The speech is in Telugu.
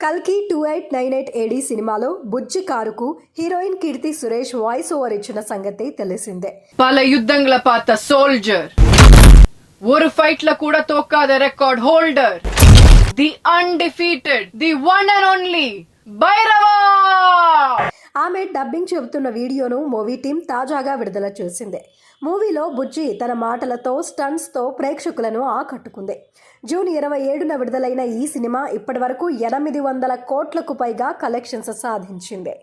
కల్కి 2898 AD సినిమాలో బుజ్జి కారుకు heroine Keerthy Suresh voice over ఇచ్చిన సంగతి తెలిసిందే. பல யுத்தங்கள பார்த்த சோல்ஜர், ஒரு ஃபைட்ல கூட தோக்காத record holder, the undefeated, the one and only Bhairava. ఆమె డబ్బింగ్ చెబుతున్న వీడియోను మూవీ టీం తాజాగా విడుదల చేసింది. మూవీలో బుజ్జి తన మాటలతో స్టంట్స్తో ప్రేక్షకులను ఆకట్టుకుంది. జూన్ 27న విడుదలైన ఈ సినిమా ఇప్పటివరకు 800 కోట్లకు పైగా కలెక్షన్స్ సాధించింది.